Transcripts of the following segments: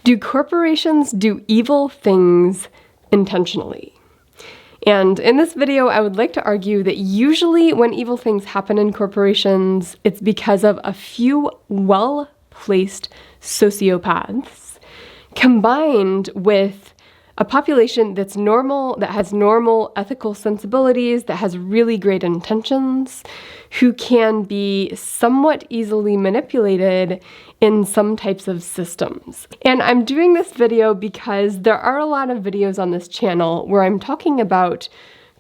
Do corporations do evil things intentionally? And in this video, I would like to argue that usually when evil things happen in corporations, it's because of a few well-placed sociopaths combined with a population that's normal, that has normal ethical sensibilities, that has really great intentions, who can be somewhat easily manipulated in some types of systems. And I'm doing this video because there are a lot of videos on this channel where I'm talking about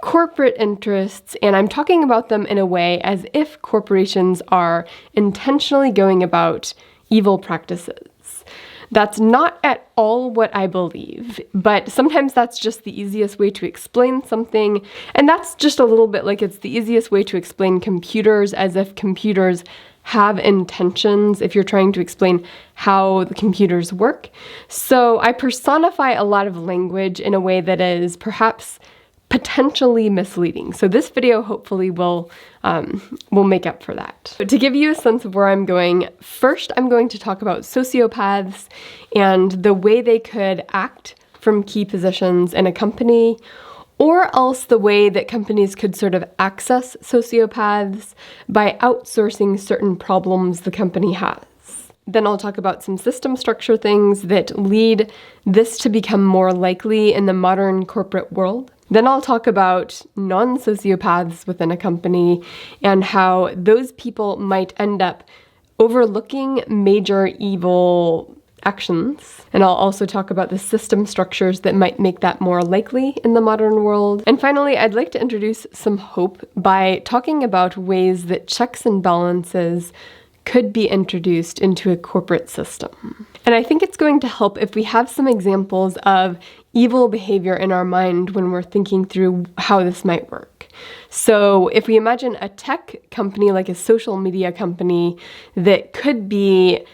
corporate interests, and I'm talking about them in a way as if corporations are intentionally going about evil practices. That's not at all what I believe, but sometimes that's just the easiest way to explain something, and that's just a little bit like it's the easiest way to explain computers, as if computers have intentions if you're trying to explain how the computers work. So I personify a lot of language in a way that is perhaps potentially misleading. So this video hopefully will make up for that. But to give you a sense of where I'm going, first I'm going to talk about sociopaths and the way they could act from key positions in a company, or else the way that companies could sort of access sociopaths by outsourcing certain problems the company has. Then I'll talk about some system structure things that lead this to become more likely in the modern corporate world. Then I'll talk about non-sociopaths within a company and how those people might end up overlooking major evil actions. And I'll also talk about the system structures that might make that more likely in the modern world. And finally, I'd like to introduce some hope by talking about ways that checks and balances could be introduced into a corporate system. And I think it's going to help if we have some examples of evil behavior in our mind when we're thinking through how this might work. So if we imagine a tech company like a social media company that could be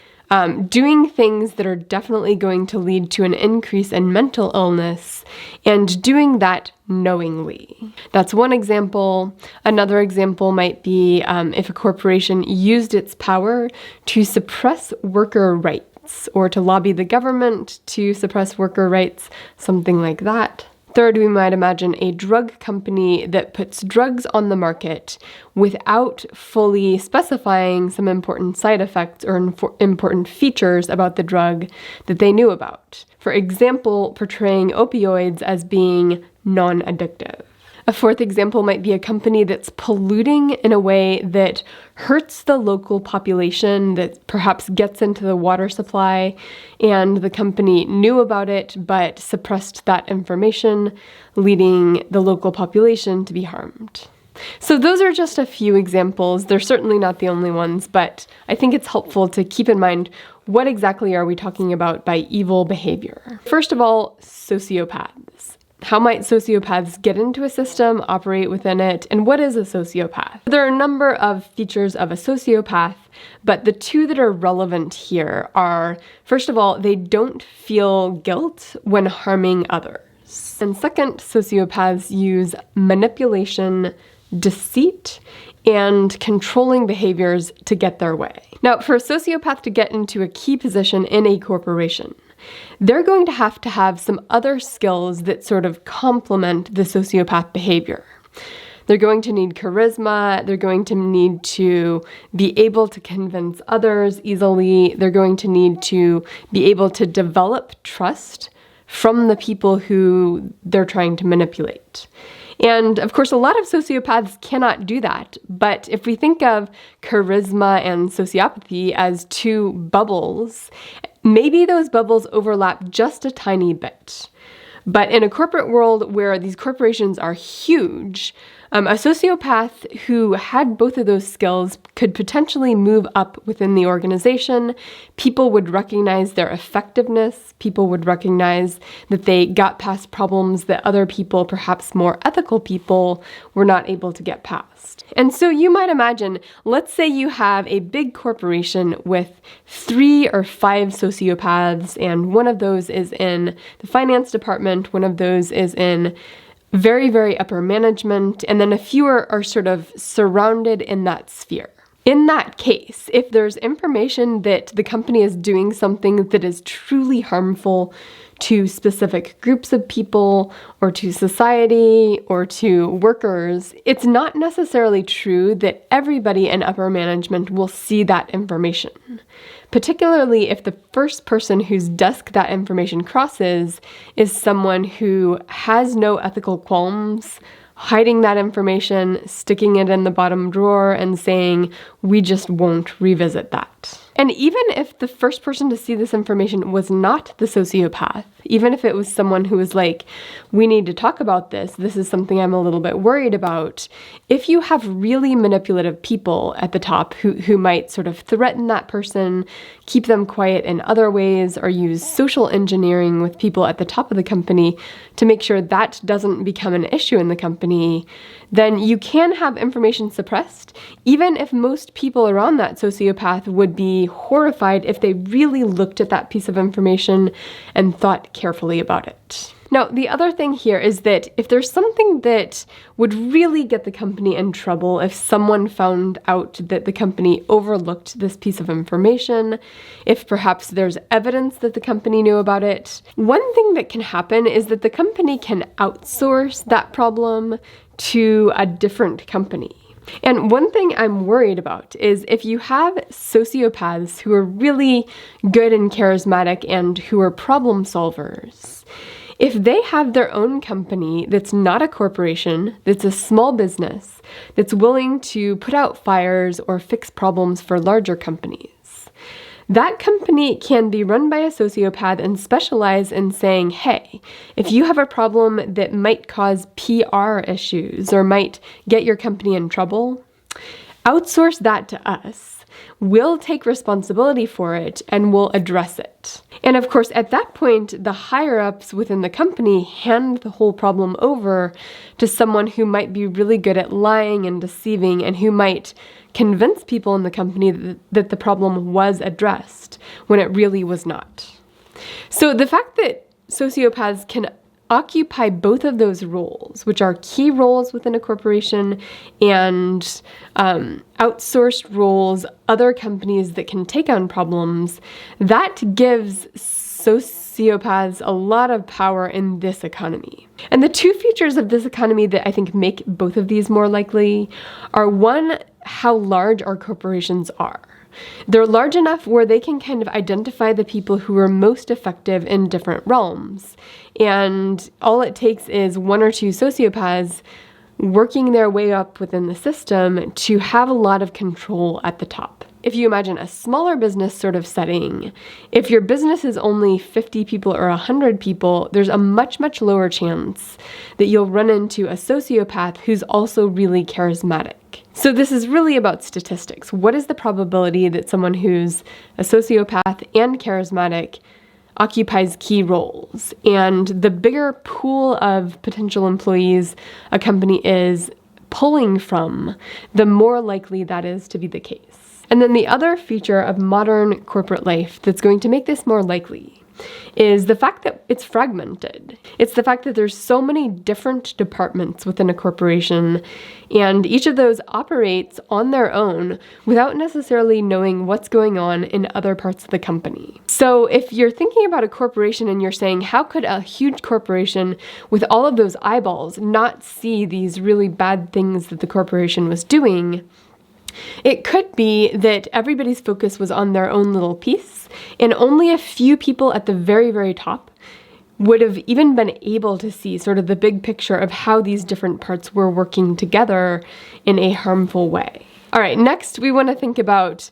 doing things that are definitely going to lead to an increase in mental illness, and doing that knowingly. That's one example. Another example might be if a corporation used its power to suppress worker rights, or to lobby the government to suppress worker rights, something like that. Third, we might imagine a drug company that puts drugs on the market without fully specifying some important side effects or important features about the drug that they knew about. For example, portraying opioids as being non-addictive. A fourth example might be a company that's polluting in a way that hurts the local population, that perhaps gets into the water supply, and the company knew about it but suppressed that information, leading the local population to be harmed. So those are just a few examples. They're certainly not the only ones, but I think it's helpful to keep in mind what exactly are we talking about by evil behavior. First of all, sociopaths. How might sociopaths get into a system, operate within it, and what is a sociopath? There are a number of features of a sociopath, but the two that are relevant here are, first of all, they don't feel guilt when harming others. And second, sociopaths use manipulation, deceit, and controlling behaviors to get their way. Now, for a sociopath to get into a key position in a corporation, they're going to have some other skills that sort of complement the sociopath behavior. They're going to need charisma, they're going to need to be able to convince others easily, they're going to need to be able to develop trust from the people who they're trying to manipulate. And of course, a lot of sociopaths cannot do that. But if we think of charisma and sociopathy as two bubbles, maybe those bubbles overlap just a tiny bit. But in a corporate world where these corporations are huge, a sociopath who had both of those skills could potentially move up within the organization. People would recognize their effectiveness. People would recognize that they got past problems that other people, perhaps more ethical people, were not able to get past. And so you might imagine, let's say you have a big corporation with 3 or 5 sociopaths, and one of those is in the finance department, one of those is in very, very upper management, and then a few are sort of surrounded in that sphere. In that case, if there's information that the company is doing something that is truly harmful to specific groups of people or to society or to workers, it's not necessarily true that everybody in upper management will see that information, particularly if the first person whose desk that information crosses is someone who has no ethical qualms, hiding that information, sticking it in the bottom drawer, and saying, we just won't revisit that. And even if the first person to see this information was not the sociopath, even if it was someone who was like, we need to talk about this, this is something I'm a little bit worried about, if you have really manipulative people at the top who might sort of threaten that person, keep them quiet in other ways, or use social engineering with people at the top of the company to make sure that doesn't become an issue in the company, then you can have information suppressed, even if most people around that sociopath would be horrified if they really looked at that piece of information and thought carefully about it. Now, the other thing here is that if there's something that would really get the company in trouble, if someone found out that the company overlooked this piece of information, if perhaps there's evidence that the company knew about it, one thing that can happen is that the company can outsource that problem to a different company. And one thing I'm worried about is if you have sociopaths who are really good and charismatic and who are problem solvers, if they have their own company that's not a corporation, that's a small business, that's willing to put out fires or fix problems for larger companies, that company can be run by a sociopath and specialize in saying, hey, if you have a problem that might cause PR issues or might get your company in trouble, outsource that to us. We'll take responsibility for it and we'll address it. And of course, at that point, the higher-ups within the company hand the whole problem over to someone who might be really good at lying and deceiving and who might convince people in the company that the problem was addressed when it really was not. So the fact that sociopaths can occupy both of those roles, which are key roles within a corporation and outsourced roles, other companies that can take on problems, that gives sociopaths a lot of power in this economy. And the two features of this economy that I think make both of these more likely are, one, how large our corporations are. They're large enough where they can kind of identify the people who are most effective in different realms. And all it takes is one or two sociopaths working their way up within the system to have a lot of control at the top. If you imagine a smaller business sort of setting, if your business is only 50 people or 100 people, there's a much, much lower chance that you'll run into a sociopath who's also really charismatic. So this is really about statistics. What is the probability that someone who's a sociopath and charismatic occupies key roles? And the bigger pool of potential employees a company is pulling from, the more likely that is to be the case. And then the other feature of modern corporate life that's going to make this more likely is the fact that it's fragmented. It's the fact that there's so many different departments within a corporation, and each of those operates on their own without necessarily knowing what's going on in other parts of the company. So if you're thinking about a corporation and you're saying, how could a huge corporation with all of those eyeballs not see these really bad things that the corporation was doing? It could be that everybody's focus was on their own little piece, and only a few people at the very, very top would have even been able to see sort of the big picture of how these different parts were working together in a harmful way. All right, next we want to think about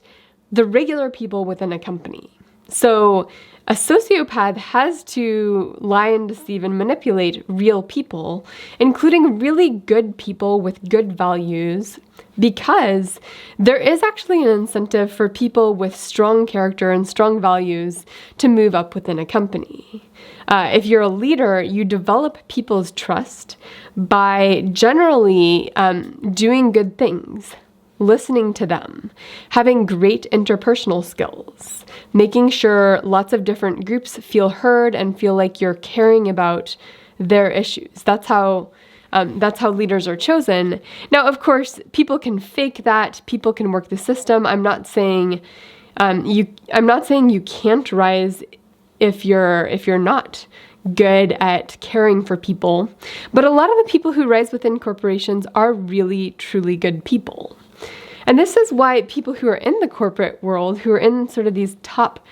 the regular people within a company. So a sociopath has to lie and deceive and manipulate real people, including really good people with good values, because there is actually an incentive for people with strong character and strong values to move up within a company. If you're a leader, you develop people's trust by generally doing good things, listening to them, having great interpersonal skills, making sure lots of different groups feel heard and feel like you're caring about their issues. That's how That's how leaders are chosen. Now, of course, people can fake that. People can work the system. I'm not saying you can't rise if you're not good at caring for people. But a lot of the people who rise within corporations are really, truly good people. And this is why people who are in the corporate world, who are in sort of these top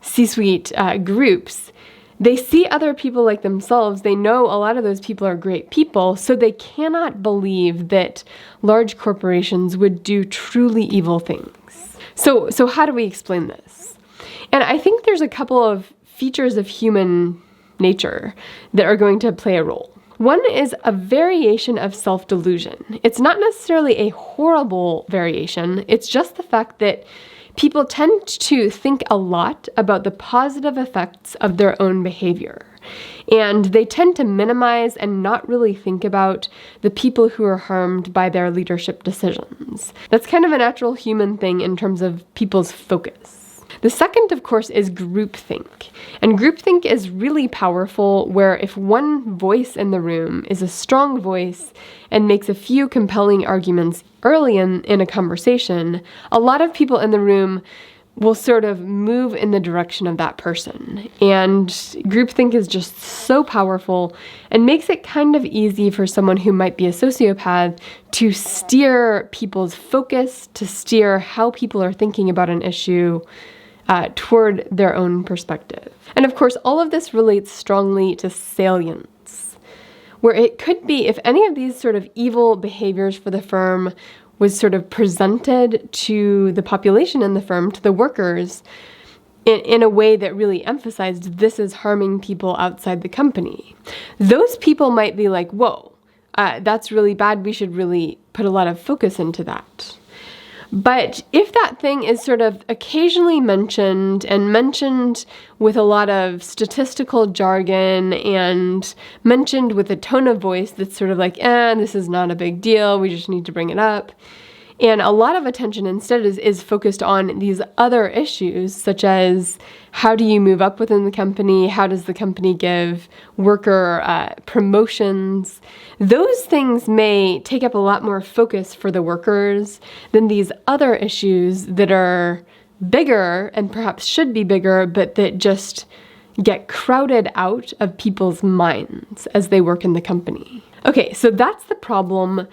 C-suite groups, they see other people like themselves. They know a lot of those people are great people, so they cannot believe that large corporations would do truly evil things. So how do we explain this? And I think there's a couple of features of human nature that are going to play a role. One is a variation of self-delusion. It's not necessarily a horrible variation. It's just the fact that people tend to think a lot about the positive effects of their own behavior. And they tend to minimize and not really think about the people who are harmed by their leadership decisions. That's kind of a natural human thing in terms of people's focus. The second, of course, is groupthink. And groupthink is really powerful, where if one voice in the room is a strong voice and makes a few compelling arguments early in a conversation, a lot of people in the room will sort of move in the direction of that person. And groupthink is just so powerful and makes it kind of easy for someone who might be a sociopath to steer people's focus, to steer how people are thinking about an issue toward their own perspective. And of course, all of this relates strongly to salience, where it could be if any of these sort of evil behaviors for the firm was sort of presented to the population in the firm, to the workers, in a way that really emphasized this is harming people outside the company. Those people might be like, whoa, that's really bad. We should really put a lot of focus into that. But if that thing is sort of occasionally mentioned and mentioned with a lot of statistical jargon and mentioned with a tone of voice that's sort of like, this is not a big deal, we just need to bring it up, and a lot of attention instead is focused on these other issues, such as how do you move up within the company? How does the company give worker promotions? Those things may take up a lot more focus for the workers than these other issues that are bigger and perhaps should be bigger, but that just get crowded out of people's minds as they work in the company. Okay, so that's the problem.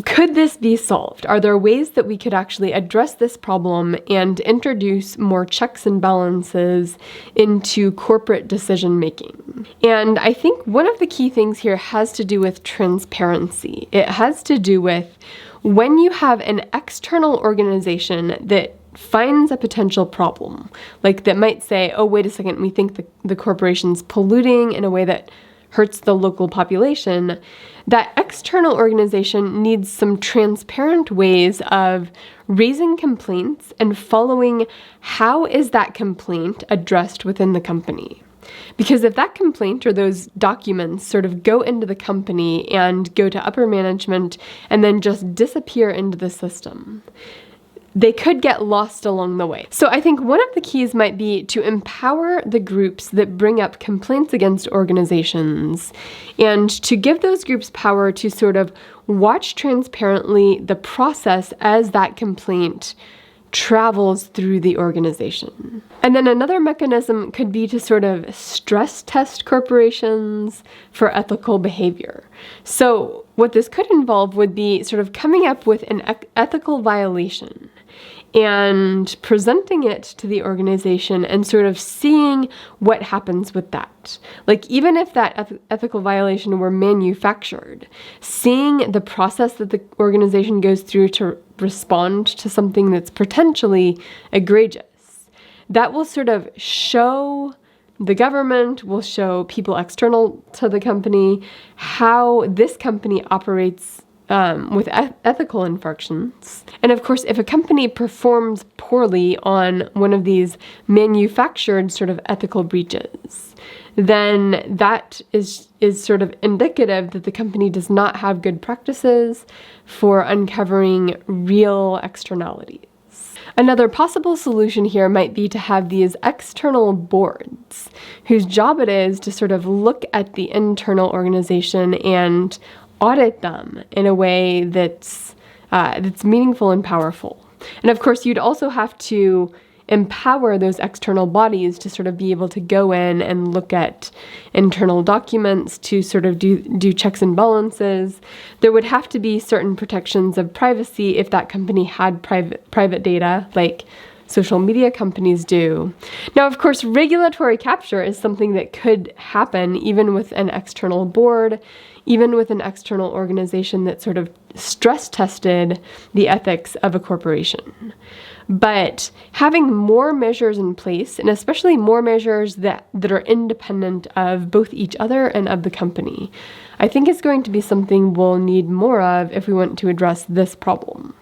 Could this be solved? Are there ways that we could actually address this problem and introduce more checks and balances into corporate decision making? And I think one of the key things here has to do with transparency. It has to do with when you have an external organization that finds a potential problem, like that might say, oh, wait a second, we think the corporation's polluting in a way that hurts the local population, that external organization needs some transparent ways of raising complaints and following how is that complaint addressed within the company. Because if that complaint or those documents sort of go into the company and go to upper management and then just disappear into the system, they could get lost along the way. So I think one of the keys might be to empower the groups that bring up complaints against organizations and to give those groups power to sort of watch transparently the process as that complaint travels through the organization. And then another mechanism could be to sort of stress test corporations for ethical behavior. So what this could involve would be sort of coming up with an ethical violation and presenting it to the organization and sort of seeing what happens with that. Like even if that ethical violation were manufactured, seeing the process that the organization goes through to respond to something that's potentially egregious, that will sort of show the government, will show people external to the company how this company operates with ethical infractions. And of course, if a company performs poorly on one of these manufactured sort of ethical breaches, then that is sort of indicative that the company does not have good practices for uncovering real externalities. Another possible solution here might be to have these external boards whose job it is to sort of look at the internal organization and audit them in a way that's meaningful and powerful. And of course, you'd also have to empower those external bodies to sort of be able to go in and look at internal documents, to sort of do checks and balances. There would have to be certain protections of privacy if that company had private data, like social media companies do. Now, of course, regulatory capture is something that could happen even with an external board, even with an external organization that sort of stress tested the ethics of a corporation. But having more measures in place, and especially more measures that are independent of both each other and of the company, I think is going to be something we'll need more of if we want to address this problem.